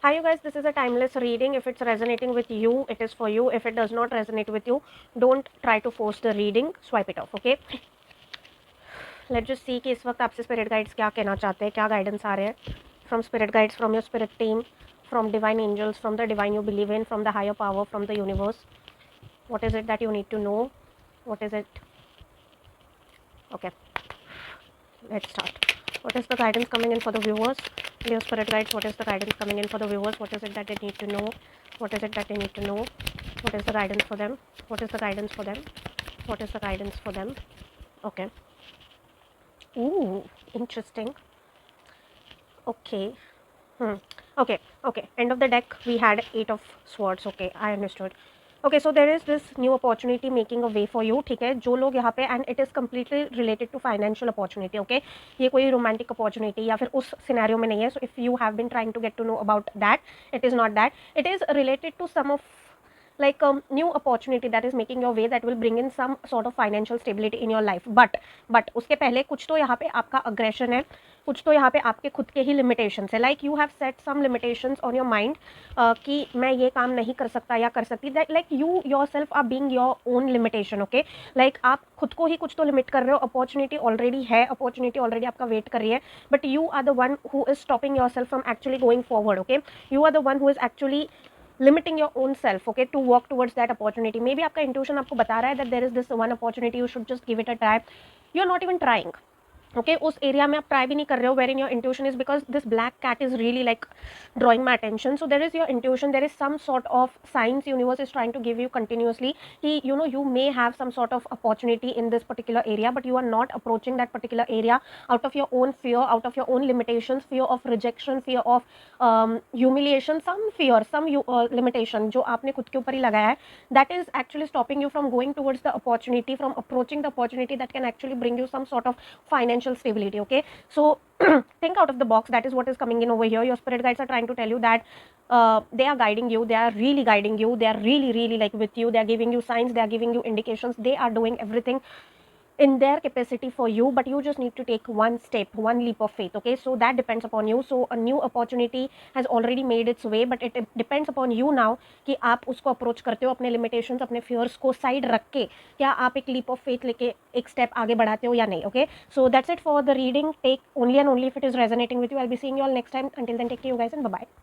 Hi you guys, this is a timeless reading. If it's resonating with you, it is for you. If it does not resonate with you, don't try to force the reading, swipe it off, okay? Let's just see कि इस वक्त आपसे spirit guides क्या कहना चाहते हैं, क्या guidance आ रहे हैं from spirit guides, from your spirit team, from divine angels, from the divine you believe in, from the higher power, from the universe. What is it that you need to know? What is it? Okay, let's start. What is the guidance coming in for the viewers? Dear spirit guides, what is the guidance coming in for the viewers? What is it that they need to know? What is it that they need to know? What is the guidance for them? What is the guidance for them? What is the guidance for them? Okay. Ooh, interesting. Okay. Okay, okay. End of the deck, we had 8 of swords. Okay, I understood. Okay, so there is this new opportunity making a way for you. ठीक है, जो लोग यहाँ पे, and it is completely related to financial opportunity. Okay, ये कोई romantic opportunity या फिर उस scenario में नहीं है. So if you have been trying to get to know about that, it is not that. It is related to some of like a new opportunity that is making your way, that will bring in some sort of financial stability in your life. but उसके पहले कुछ तो यहाँ पे आपका aggression है, कुछ तो यहाँ पे आपके खुद के ही limitations है. Like you have set some limitations on your mind कि मैं ये काम नहीं कर सकता या कर सकती. that like you yourself are being your own limitation. Okay, like आप खुद को ही कुछ तो limit कर रहे हो. opportunity already है, opportunity already आपका wait कर रही है, but you are the one who is stopping yourself from actually going forward. Okay, you are the one who is actually limiting your own self, okay, to work towards that opportunity. Maybe आपका intuition आपको बता रहा है that there is this one opportunity, you should just give it a try. You're not even trying. Okay उस area में आप try भी नहीं कर रहे हो, where in your intuition is, because this black cat is really like drawing my attention. So there is your intuition, there is some sort of science universe is trying to give you continuously कि you know you may have some sort of opportunity in this particular area, but you are not approaching that particular area out of your own fear, out of your own limitation, fear of rejection, fear of humiliation, some fear, some limitation जो आपने खुद के ऊपर ही लगाया है, that is actually stopping you from going towards the opportunity, from approaching the opportunity that can actually bring you some sort of financial stability. Okay, so think out of the box. That is what is coming in over here. Your spirit guides are trying to tell you that they are guiding you, they are really guiding you, they are really like with you, they are giving you signs, they are giving you indications, they are doing everything in their capacity for you, but you just need to take one step, one leap of faith. Okay, so that depends upon you. So a new opportunity has already made its way, but it depends upon you now कि आप उसको approach करते हो अपने limitations, अपने fears को side रख के, क्या आप एक लीप ऑफ फेथ लेके एक स्टेप आगे बढ़ाते हो या नहीं. Okay, so that's it for the reading. Take only and only if it is resonating with you. I'll be seeing you all next time. Until then, take care you guys and bye bye.